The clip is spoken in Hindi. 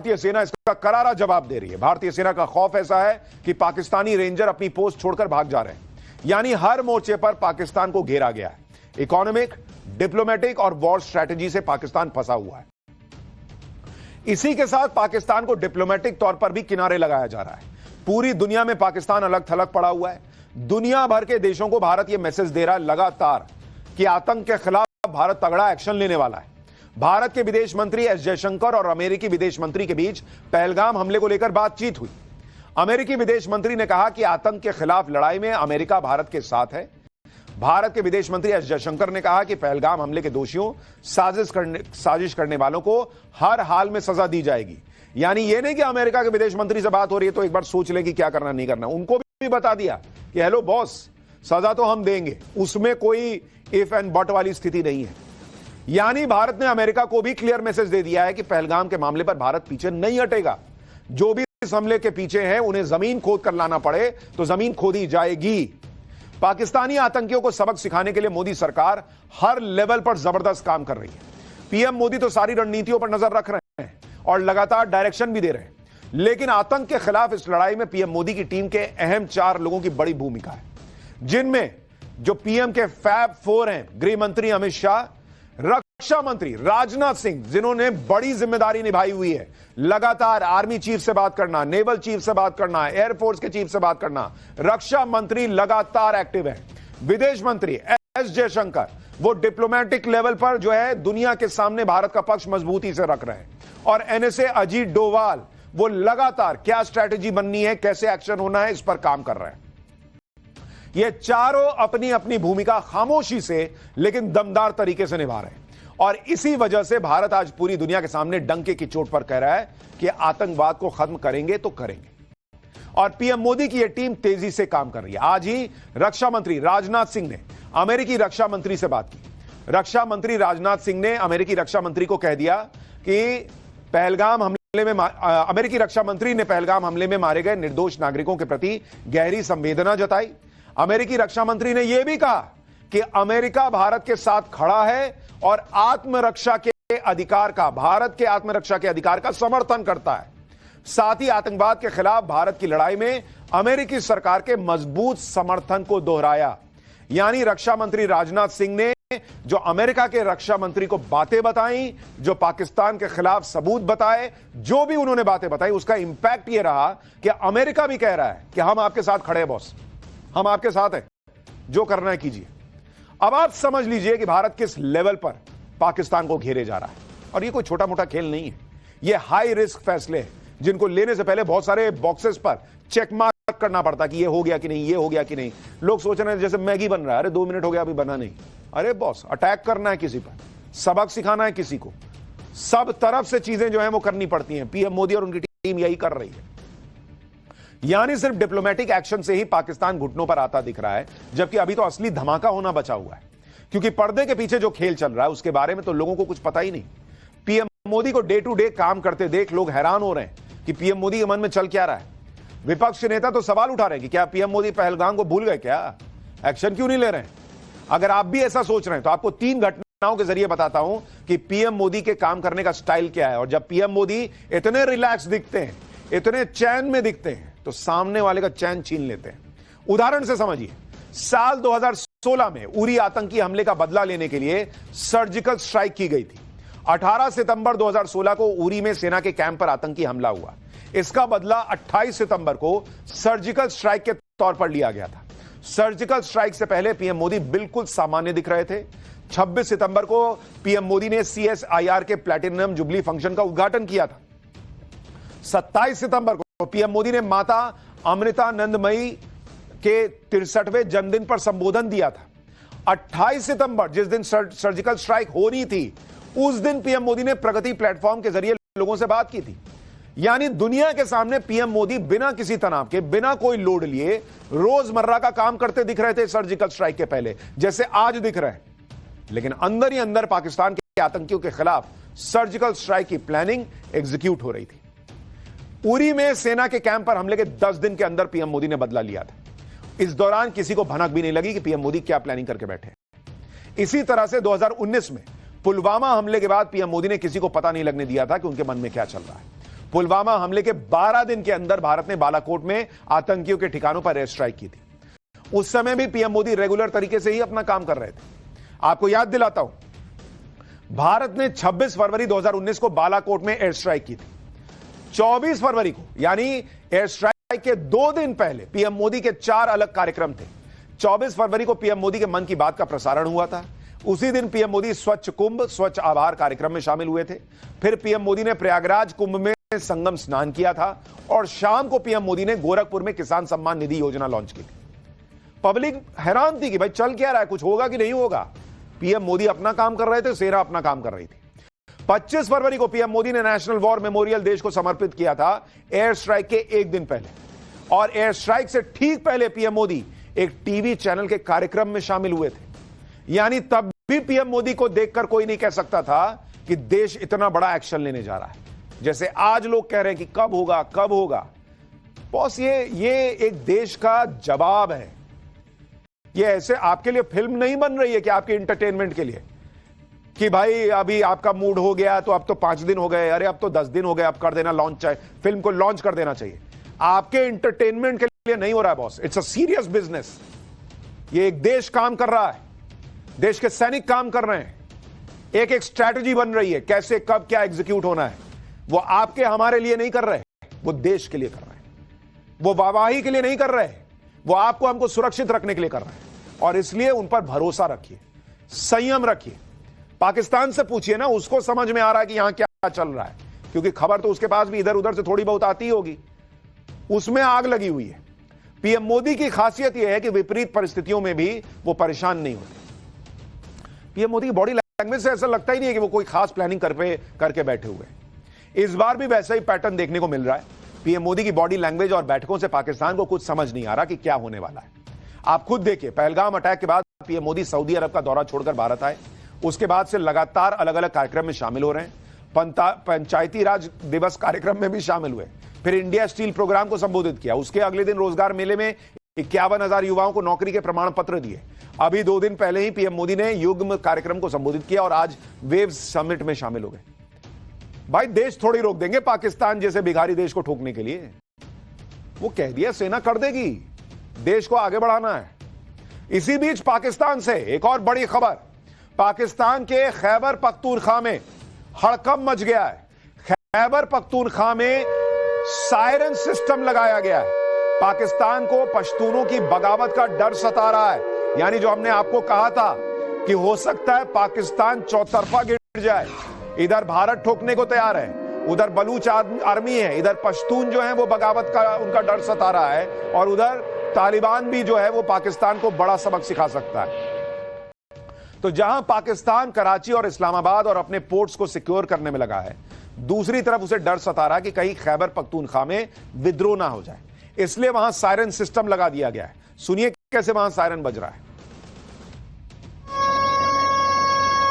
भारतीय सेना इसका करारा जवाब दे रही है। भारतीय सेना का खौफ ऐसा है कि पाकिस्तानी रेंजर अपनी पोस्ट छोड़कर भाग जा रहे हैं। यानी हर मोर्चे पर पाकिस्तान को घेरा गया है। इकोनॉमिक, डिप्लोमेटिक और वॉर स्ट्रैटेजी से पाकिस्तान फंसा हुआ है। इसी के साथ पाकिस्तान को डिप्लोमेटिक तौर पर भी किनारे लगाया जा रहा है। पूरी दुनिया में पाकिस्तान अलग थलग पड़ा हुआ है। दुनिया भर के देशों को भारत यह मैसेज दे रहा है लगातार कि आतंक के खिलाफ भारत तगड़ा एक्शन लेने वाला है। भारत के विदेश मंत्री एस जयशंकर और अमेरिकी विदेश मंत्री के बीच पहलगाम हमले को लेकर बातचीत हुई। अमेरिकी विदेश मंत्री ने कहा कि आतंक के खिलाफ लड़ाई में अमेरिका भारत के साथ है। भारत के विदेश मंत्री एस जयशंकर ने कहा कि पहलगाम हमले के दोषियों, साजिश करने वालों को हर हाल में सजा दी जाएगी। यानी यह नहीं कि अमेरिका के विदेश मंत्री से बात हो रही है तो एक बार सोच ले कि क्या करना नहीं करना। उनको भी बता दिया कि हेलो बॉस, सजा तो हम देंगे, उसमें कोई इफ एंड बट वाली स्थिति नहीं है। यानी भारत ने अमेरिका को भी क्लियर मैसेज दे दिया है कि पहलगाम के मामले पर भारत पीछे नहीं हटेगा। जो भी इस हमले के पीछे हैं उन्हें जमीन खोद कर लाना पड़े तो जमीन खोदी जाएगी। पाकिस्तानी आतंकियों को सबक सिखाने के लिए मोदी सरकार हर लेवल पर जबरदस्त काम कर रही है। पीएम मोदी तो सारी रणनीतियों पर नजर रख रहे हैं और लगातार डायरेक्शन भी दे रहे हैं। लेकिन आतंक के खिलाफ इस लड़ाई में पीएम मोदी की टीम के अहम 4 लोगों की बड़ी भूमिका है, जिनमें जो पीएम के फैब 4 हैं, गृह मंत्री अमित शाह, रक्षा मंत्री राजनाथ सिंह, जिन्होंने बड़ी जिम्मेदारी निभाई हुई है, लगातार आर्मी चीफ से बात करना, नेवल चीफ से बात करना, एयरफोर्स के चीफ से बात करना। रक्षा मंत्री लगातार एक्टिव है। विदेश मंत्री एस जयशंकर वो डिप्लोमेटिक लेवल पर जो है दुनिया के सामने भारत का पक्ष मजबूती से रख रहे हैं। और एनएसए अजीत डोवाल वो लगातार क्या स्ट्रैटेजी बननी है, कैसे एक्शन होना है, इस पर काम कर रहे हैं। ये चारों अपनी अपनी भूमिका खामोशी से लेकिन दमदार तरीके से निभा रहे हैं। और इसी वजह से भारत आज पूरी दुनिया के सामने डंके की चोट पर कह रहा है कि आतंकवाद को खत्म करेंगे तो करेंगे। और पीएम मोदी की यह टीम तेजी से काम कर रही है। आज ही रक्षा मंत्री राजनाथ सिंह ने अमेरिकी रक्षा मंत्री से बात की। रक्षा मंत्री राजनाथ सिंह ने अमेरिकी रक्षा मंत्री को कह दिया कि पहलगाम हमले में अमेरिकी रक्षा मंत्री ने पहलगाम हमले में मारे गए निर्दोष नागरिकों के प्रति गहरी संवेदना जताई। अमेरिकी रक्षा मंत्री ने यह भी कहा कि अमेरिका भारत के साथ खड़ा है और आत्मरक्षा के अधिकार का, भारत के आत्मरक्षा के अधिकार का समर्थन करता है। साथ ही आतंकवाद के खिलाफ भारत की लड़ाई में अमेरिकी सरकार के मजबूत समर्थन को दोहराया। यानी रक्षा मंत्री राजनाथ सिंह ने जो अमेरिका के रक्षा मंत्री को बातें बताई, जो पाकिस्तान के खिलाफ सबूत बताए, जो भी उन्होंने बातें बताई, उसका इंपैक्ट यह रहा कि अमेरिका भी कह रहा है कि हम आपके साथ खड़े हैं बॉस, हम आपके साथ हैं, जो करना है कीजिए। अब आप समझ लीजिए कि भारत किस लेवल पर पाकिस्तान को घेरे जा रहा है। और ये कोई छोटा मोटा खेल नहीं है, ये हाई रिस्क फैसले हैं जिनको लेने से पहले बहुत सारे बॉक्सेस पर चेक मार्क करना पड़ता कि ये हो गया कि नहीं, ये हो गया कि नहीं। लोग सोच रहे हैं जैसे मैगी बन रहा है, अरे 2 मिनट हो गया अभी बना नहीं। अरे बॉस, अटैक करना है किसी पर, सबक सिखाना है किसी को, सब तरफ से चीजें जो है वो करनी पड़ती हैं। पीएम मोदी और उनकी टीम यही कर रही है। यानी सिर्फ डिप्लोमेटिक एक्शन से ही पाकिस्तान घुटनों पर आता दिख रहा है, जबकि अभी तो असली धमाका होना बचा हुआ है। क्योंकि पर्दे के पीछे जो खेल चल रहा है उसके बारे में तो लोगों को कुछ पता ही नहीं। पीएम मोदी को डे टू डे काम करते देख लोग हैरान हो रहे हैं कि पीएम मोदी के मन में चल क्या रहा है। विपक्ष के नेता तो सवाल उठा रहे हैं कि क्या पीएम मोदी पहलगाम को भूल गए, क्या एक्शन क्यों नहीं ले रहे हैं। अगर आप भी ऐसा सोच रहे हैं तो आपको 3 घटनाओं के जरिए बताता हूं कि पीएम मोदी के काम करने का स्टाइल क्या है। और जब पीएम मोदी इतने रिलैक्स दिखते हैं, इतने चैन में दिखते हैं, तो सामने वाले का चैन छीन लेते हैं। उदाहरण से समझिए, साल 2016 में उरी आतंकी हमले का बदला लेने के लिए सर्जिकल स्ट्राइक की गई थी। 18 सितंबर 2016 को उरी में सेना के कैंप पर आतंकी हमला हुआ। इसका बदला 28 सितंबर को सर्जिकल स्ट्राइक के तौर पर लिया गया था। सर्जिकल स्ट्राइक से पहले पीएम मोदी बिल्कुल सामान्य दिख रहे थे। 26 सितंबर को पीएम मोदी ने CSIR के प्लैटिनम जुबली फंक्शन का उद्घाटन किया था। 27 सितंबर को पीएम मोदी ने माता अमृतानंदमयी के 63वें जन्मदिन पर संबोधन दिया था। 28 सितंबर जिस दिन सर्जिकल स्ट्राइक हो रही थी, उस दिन पीएम मोदी ने प्रगति प्लेटफॉर्म के जरिए लोगों से बात की थी। यानी दुनिया के सामने पीएम मोदी बिना किसी तनाव के, बिना कोई लोड लिए रोजमर्रा का काम करते दिख रहे थे सर्जिकल स्ट्राइक के पहले, जैसे आज दिख रहे हैं। लेकिन अंदर ही अंदर पाकिस्तान के आतंकियों के खिलाफ सर्जिकल स्ट्राइक की प्लानिंग एग्जीक्यूट हो रही थी। उरी में सेना के कैंप पर हमले के 10 दिन के अंदर पीएम मोदी ने बदला लिया था। इस दौरान किसी को भनक भी नहीं लगी कि पीएम मोदी क्या प्लानिंग करके बैठे। इसी तरह से 2019 में पुलवामा हमले के बाद पीएम मोदी ने किसी को पता नहीं लगने दिया था कि उनके मन में क्या चल रहा है। पुलवामा हमले के 12 दिन के अंदर भारत ने बालाकोट में आतंकियों के ठिकानों पर एयर स्ट्राइक की थी। उस समय भी पीएम मोदी रेगुलर तरीके से ही अपना काम कर रहे थे। आपको याद दिलाता हूं, भारत ने 26 फरवरी 2019 को बालाकोट में एयर स्ट्राइक की थी। 24 फरवरी को, यानी एयर स्ट्राइक के 2 दिन पहले, पीएम मोदी के 4 अलग कार्यक्रम थे। 24 फरवरी को पीएम मोदी के मन की बात का प्रसारण हुआ था। उसी दिन पीएम मोदी स्वच्छ कुंभ, स्वच्छ आभार कार्यक्रम में शामिल हुए थे। फिर पीएम मोदी ने प्रयागराज कुंभ में संगम स्नान किया था और शाम को पीएम मोदी ने गोरखपुर में किसान सम्मान निधि योजना लॉन्च की थी। पब्लिक हैरान थी कि भाई चल क्या रहा है, कुछ होगा कि नहीं होगा। पीएम मोदी अपना काम कर रहे थे, सेना अपना काम कर रही थी। 25 फरवरी को पीएम मोदी ने नेशनल वॉर मेमोरियल देश को समर्पित किया था, एयर स्ट्राइक के 1 दिन पहले। और एयर स्ट्राइक से ठीक पहले पीएम मोदी एक टीवी चैनल के कार्यक्रम में शामिल हुए थे। यानी तब भी पीएम मोदी को देखकर कोई नहीं कह सकता था कि देश इतना बड़ा एक्शन लेने जा रहा है, जैसे आज लोग कह रहे हैं कि कब होगा कब होगा। बॉस, ये एक देश का जवाब है। ये ऐसे आपके लिए फिल्म नहीं बन रही है कि आपके इंटरटेनमेंट के लिए, कि भाई अभी आपका मूड हो गया तो अब तो 5 दिन हो गए, अरे अब तो 10 दिन हो गए, अब कर देना लॉन्च, फिल्म को लॉन्च कर देना चाहिए। आपके इंटरटेनमेंट के लिए नहीं हो रहा है boss, it's a serious business. ये एक देश काम कर रहा है, देश के सैनिक काम कर रहे हैं, एक एक स्ट्रैटेजी बन रही है, कैसे कब क्या एग्जीक्यूट होना है। वो आपके हमारे लिए नहीं कर रहे, वो देश के लिए कर रहे हैं। वो वाहवाही के लिए नहीं कर रहे, वो आपको हमको सुरक्षित रखने के लिए कर रहे हैं। और इसलिए उन पर भरोसा रखिए, संयम रखिए। पाकिस्तान से पूछिए ना, उसको समझ में आ रहा है कि यहां क्या चल रहा है, क्योंकि खबर तो उसके पास भी इधर उधर से थोड़ी बहुत आती होगी। उसमें आग लगी हुई है। पीएम मोदी की खासियत यह है कि विपरीत परिस्थितियों में भी वो परेशान नहीं होते। पीएम मोदी की बॉडी लैंग्वेज से ऐसा लगता ही नहीं है कि वो कोई खास प्लानिंग करके बैठे हुए हैं। इस बार भी वैसा ही पैटर्न देखने को मिल रहा है। पीएम मोदी की बॉडी लैंग्वेज और बैठकों से पाकिस्तान को कुछ समझ नहीं आ रहा कि क्या होने वाला है। आप खुद देखिए, पहलगाम अटैक के बाद पीएम मोदी सऊदी अरब का दौरा छोड़कर भारत आए। उसके बाद से लगातार अलग अलग कार्यक्रम में शामिल हो रहे हैं। पंचायती राज दिवस कार्यक्रम में भी शामिल हुए, फिर इंडिया स्टील प्रोग्राम को संबोधित किया। उसके अगले दिन रोजगार मेले में 51,000 युवाओं को नौकरी के प्रमाण पत्र दिए। अभी 2 दिन पहले ही पीएम मोदी ने युग्म कार्यक्रम को संबोधित किया और आज वेव्स समिट में शामिल हो गए। भाई, देश थोड़ी रोक देंगे पाकिस्तान जैसे भिखारी देश को ठोकने के लिए। वो कह दिया सेना कर देगी, देश को आगे बढ़ाना है। इसी बीच पाकिस्तान से एक और बड़ी खबर, पाकिस्तान के खैबर पख्तूनख्वा में हड़कंप मच गया है। खैबर पख्तूनख्वा में सायरन सिस्टम लगाया गया है। पाकिस्तान को पश्तूनों की बगावत का डर सता रहा है। यानी जो हमने आपको कहा था कि हो सकता है पाकिस्तान चौतरफा गिर जाए। इधर भारत ठोकने को तैयार है, उधर बलूच आर्मी है, इधर पश्तून जो है वो बगावत का उनका डर सता रहा है, और उधर तालिबान भी जो है वो पाकिस्तान को बड़ा सबक सिखा सकता है। तो जहां पाकिस्तान कराची और इस्लामाबाद और अपने पोर्ट्स को सिक्योर करने में लगा है, दूसरी तरफ उसे डर सता रहा है कि कहीं खैबर पख्तूनख्वा में विद्रोह ना हो जाए। इसलिए वहां सायरन सिस्टम लगा दिया गया है। सुनिए कैसे वहां सायरन बज रहा है।